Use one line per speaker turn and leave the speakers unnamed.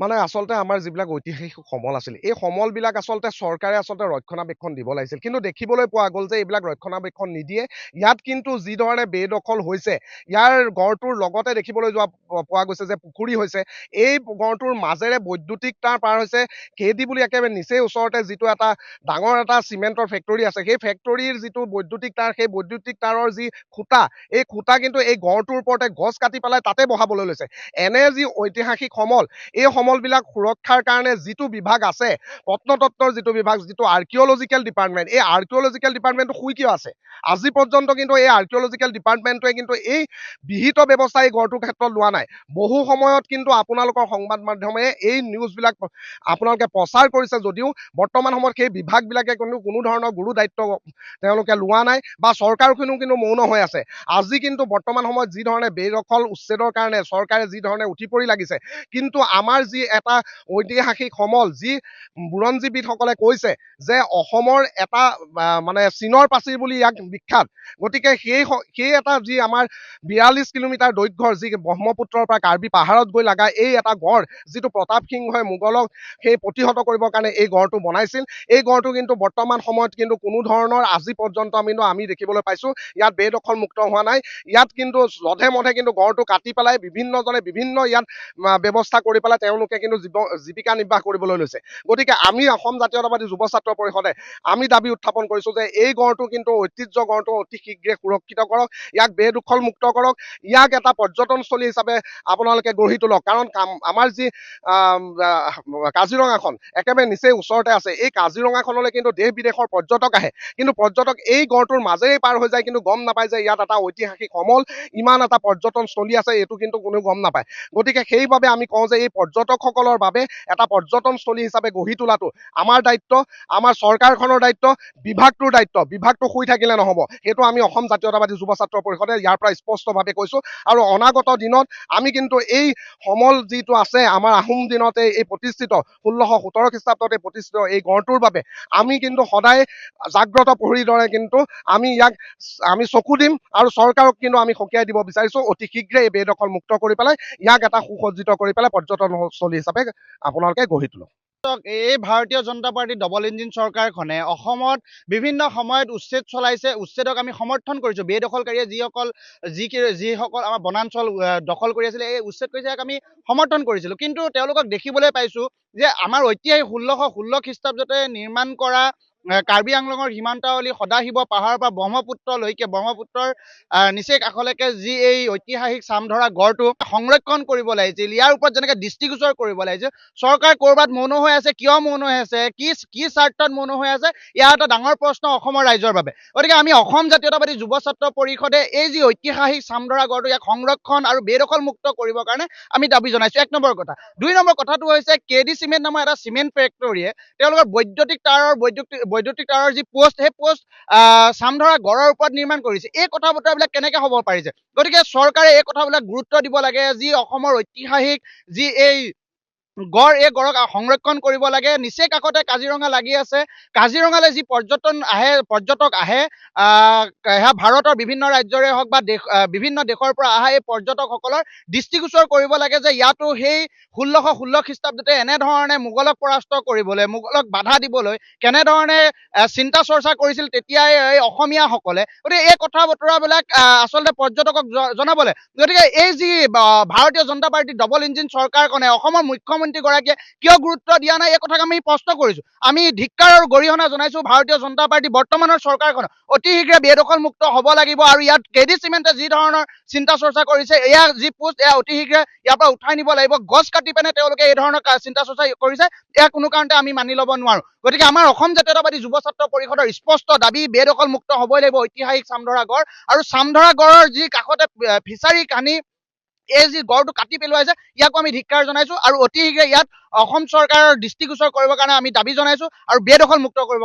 মানে আচলতে আমাৰ যিবিলাক ঐতিহাসিক সমল আছিল এই সমলবিলাক আচলতে চৰকাৰে ৰক্ষণাবেক্ষণ দিব লাগিছিল, কিন্তু দেখিবলৈ পোৱা গ'ল যে এইবিলাক ৰক্ষণাবেক্ষণ নিদিয়ে। ইয়াত কিন্তু যিধৰণে বেদখল হৈছে, ইয়াৰ গড়টোৰ লগতে দেখিবলৈ পোৱা গৈছে যে পুখুৰী হৈছে। এই গড়টোৰ মাজেৰে বৈদ্যুতিক তাঁৰ পাৰ হৈছে। কেডি বুলি একেবাৰে নিচেই ওচৰতে যিটো এটা ডাঙৰ এটা চিমেণ্টৰ ফেক্টৰী আছে, সেই ফেক্টৰীৰ যিটো বৈদ্যুতিক তাঁৰ, সেই বৈদ্যুতিক তাঁৰৰ যি খুঁটা, এই খুঁটা কিন্তু এই গড়টোৰ ওপৰতে গছ কাটি পেলাই তাতে বহাবলৈ লৈছে। এনে যি ঐতিহাসিক সমল, এই সমলবিলাক সুৰক্ষাৰ কাৰণে যিটো বিভাগ আছে, প্ৰত্নতত্বৰ যিটো বিভাগ, যিটো আৰ্কিঅলজিকেল ডিপাৰ্টমেণ্ট, এই আৰ্কিঅলজিকেল ডিপাৰ্টমেণ্টটো শুই কিয় আছে? আজি পৰ্যন্ত কিন্তু এই আৰ্কিঅলজিকেল ডিপাৰ্টমেণ্টটোৱে কিন্তু এই বিহিত ব্যৱস্থা এই গড়টোৰ ক্ষেত্ৰত লোৱা নাই। বহু সময়ত কিন্তু আপোনালোকৰ সংবাদ মাধ্যমে এই নিউজবিলাক আপোনালোকে প্ৰচাৰ কৰিছে যদিও বৰ্তমান সময়ত সেই বিভাগবিলাকে কোনো ধৰণৰ গুৰু দায়িত্ব তেওঁলোকে লোৱা নাই, বা চৰকাৰখনো কিন্তু মৌন হৈ আছে। আজি কিন্তু বৰ্তমান সময়ত যি ধৰণে বেদখল উচ্ছেদৰ কাৰণে চৰকাৰে যি ধৰণে উঠি পৰি লাগিছে, কিন্তু আমাৰ যি এটা ঐতিহাসিক সমল, যি বুৰঞ্জীবিদসকলে কৈছে যে অসমৰ এটা মানে চীনৰ প্ৰাচীৰ বুলি ইয়াক বিখ্যাত, গতিকে সেই এটা যি আমাৰ 42 কিলোমিটাৰ দৈৰ্ঘ্যৰ, যি ব্ৰহ্মপুত্ৰৰ পৰা কাৰ্বি পাহাৰত গৈ লগা এই এটা গড়, যিটো প্ৰতাপ সিংহই মোগলক সেই প্ৰতিহত কৰিবৰ কাৰণে এই গড়টো বনাইছিল, এই গড়টো কিন্তু বৰ্তমান সময়ত কিন্তু কোনো ধৰণৰ আজি পৰ্যন্ত আমি দেখিবলৈ পাইছো ইয়াত বেদখল মুক্ত হোৱা নাই। ইয়াত কিন্তু লধে মধে কিন্তু গড়টো কাটি পেলাই বিভিন্নজনে বিভিন্ন ইয়াত ব্যৱস্থা কৰি পেলাই তেওঁলোকে কিন্তু জীৱিকা নিৰ্বাহ কৰিবলৈ লৈছে। গতিকে আমি অসম জাতীয়তাবাদী যুৱ ছাত্ৰ পৰিষদে আমি দাবী উত্থাপন কৰিছো যে এই গড়টো কিন্তু ঐতিহ্য গড়টো অতি শীঘ্ৰে সুৰক্ষিত কৰক, ইয়াক বেদখল মুক্ত কৰক, ইয়াক এটা পৰ্যটনস্থলী হিচাপে আপোনালোকে গঢ়ি তোলক। কাৰণ আমাৰ যি কাজিৰঙাখন একেবাৰে নিচেই ওচৰতে আছে, এই কাজিৰঙাখনলৈ কিন্তু দেশ বিদেশৰ পৰ্যটক আহে, কিন্তু পৰ্যটক এই গড়টোৰ মাজেৰে পাৰ হৈ যায়, কিন্তু গম নাপায় যে ইয়াত এটা ঐতিহাসিক সমল, ইমান এটা পৰ্যটনস্থলী আছে, এইটো কিন্তু কোনেও গম নাপায়। গতিকে সেইবাবে আমি কওঁ যে এই পৰ্যটকসকলৰ বাবে এটা পৰ্যটনস্থলী হিচাপে গঢ়ি তোলাটো আমাৰ দায়িত্ব, আমাৰ চৰকাৰখনৰ দায়িত্ব, বিভাগটোৰ দায়িত্ব। বিভাগটো শুই থাকিলে নহ'ব, সেইটো আমি অসম জাতীয়তাবাদী যুৱ ছাত্ৰ পৰিষদে ইয়াৰ পৰা স্পষ্টভাৱে কৈছো। আৰু অনাগত দিনত আমি কিন্তু এই সমল যিটো আছে আমাৰ আহোম দিনতে এই প্ৰতিষ্ঠিত 1617 খ্ৰীষ্টাব্দতে প্ৰতিষ্ঠিত এই গড়টোৰ বাবে আমি কিন্তু সদায় জাগ্ৰত প্ৰহৰীৰ দৰে কিন্তু আমি চকু দিম, আৰু চৰকাৰক কিন্তু আমি সকীয়াই দিব বিচাৰিছো অতি শীঘ্ৰে এই বেদখল মুক্ত কৰি পেলাই ইয়াক এটা সুসজ্জিত কৰি পেলাই পৰ্যটনস্থলী হিচাপে আপোনালোকে গঢ়ি তোলক।
এই ভাৰতীয় জনতা পাৰ্টি ডবল ইঞ্জিন চৰকাৰখনে অসমত বিভিন্ন সময়ত উচ্ছেদ চলাইছে। উচ্ছেদক আমি সমৰ্থন কৰিছোঁ। বেদখলকাৰীয়ে যিসকল আমাৰ বনাঞ্চল দখল কৰি আছিলে, এই উচ্ছেদ কৰিছে, ইয়াক আমি সমৰ্থন কৰিছিলোঁ। কিন্তু তেওঁলোকক দেখিবলৈ পাইছোঁ যে আমাৰ ঐতিহাসিক 1616 খ্ৰীষ্টাব্দতে নিৰ্মাণ কৰা কাৰ্বি আংলঙৰ সীমান্তাৱলী সদাশিৱ পাহাৰৰ পৰা ব্ৰহ্মপুত্ৰলৈকে, ব্ৰহ্মপুত্ৰৰ নিচেই কাষলৈকে যি এই ঐতিহাসিক চামধৰা গড়টো সংৰক্ষণ কৰিব লাগিছিল, ইয়াৰ ওপৰত যেনেকৈ দৃষ্টিগোচৰ কৰিব লাগিছিল, চৰকাৰ ক'ৰবাত মৌন হৈ আছে। কিয় মৌন হৈ আছে, কি স্বাৰ্থত মৌন হৈ আছে, ইয়াৰ এটা ডাঙৰ প্ৰশ্ন অসমৰ ৰাইজৰ বাবে। গতিকে আমি অসম জাতীয়তাবাদী যুৱ ছাত্ৰ পৰিষদে এই যি ঐতিহাসিক চামধৰা গড়টো, ইয়াক সংৰক্ষণ আৰু বেদখল মুক্ত কৰিবৰ কাৰণে আমি দাবী জনাইছোঁ। 1 নম্বৰ কথা। 2 নম্বৰ কথাটো হৈছে কেডি চিমেণ্ট নামৰ এটা চিমেণ্ট ফেক্টৰীয়ে তেওঁলোকৰ বৈদ্যুতিক তাঁৰৰ যি পোষ্ট, সেই পোষ্ট চামধৰা গড়ৰ ওপৰত নিৰ্মাণ কৰিছে। এই কথা বতৰাবিলাক কেনেকৈ হ'ব পাৰিছে? গতিকে চৰকাৰে এই কথাবিলাক গুৰুত্ব দিব লাগে। যি অসমৰ ঐতিহাসিক যি এই গড়, এই গড়ক সংৰক্ষণ কৰিব লাগে। নিচেই কাষতে কাজিৰঙা লাগি আছে। কাজিৰঙালৈ যি পৰ্যটক আহে, সেয়া ভাৰতৰ বিভিন্ন ৰাজ্যৰে হওক বা বিভিন্ন দেশৰ পৰা অহা এই পৰ্যটকসকলৰ দৃষ্টিগোচৰ কৰিব লাগে যে ইয়াতো সেই 1616 খ্ৰীষ্টাব্দতে এনেধৰণে মোগলক পৰাস্ত কৰিবলৈ, মোগলক বাধা দিবলৈ কেনেধৰণে চিন্তা চৰ্চা কৰিছিল তেতিয়াই এই অসমীয়াসকলে। গতিকে এই কথা বতৰাবিলাক আচলতে পৰ্যটকক জনাবলৈ। গতিকে এই যি ভাৰতীয় জনতা পাৰ্টি ডবল ইঞ্জিন চৰকাৰখনে, অসমৰ মুখ্যমন্ত্ৰীগৰাকীয়ে কিয় গুৰুত্ব দিয়া নাই, এই কথাক আমি প্ৰশ্ন কৰিছোঁ। আমি ধিক্কাৰ আৰু গৰিহণা জনাইছোঁ ভাৰতীয় জনতা পাৰ্টি বৰ্তমানৰ চৰকাৰখনক। অতি শীঘ্ৰে বেদখল মুক্ত হ'ব লাগিব, আৰু ইয়াত কেডি চিমেণ্টে যি ধৰণৰ চিন্তা চৰ্চা কৰিছে, এয়া যি পোষ্ট, এয়া অতি শীঘ্ৰে ইয়াৰ পৰা উঠাই নিব লাগিব। গছ কাটি পেনে তেওঁলোকে এই ধৰণৰ চিন্তা চৰ্চা কৰিছে, এয়া কোনো কাৰণতে আমি মানি ল'ব নোৱাৰোঁ। গতিকে আমাৰ অসম জাতীয়তাবাদী যুৱ ছাত্ৰ পৰিষদৰ স্পষ্ট দাবী, বেদখল মুক্ত হ'বই লাগিব ঐতিহাসিক চামধৰা গড়। আৰু চামধৰা গড়ৰ যি কাষতে ফিচাৰী কানি এই যি গড়টো কাটি পেলোৱাইছে, ইয়াকো আমি ধিক্কাৰ জনাইছোঁ, আৰু অতি শীঘ্ৰে ইয়াত অসম চৰকাৰৰ দৃষ্টিগোচৰ কৰিবৰ কাৰণে আমি দাবী জনাইছোঁ, আৰু বেদখল মুক্ত কৰিব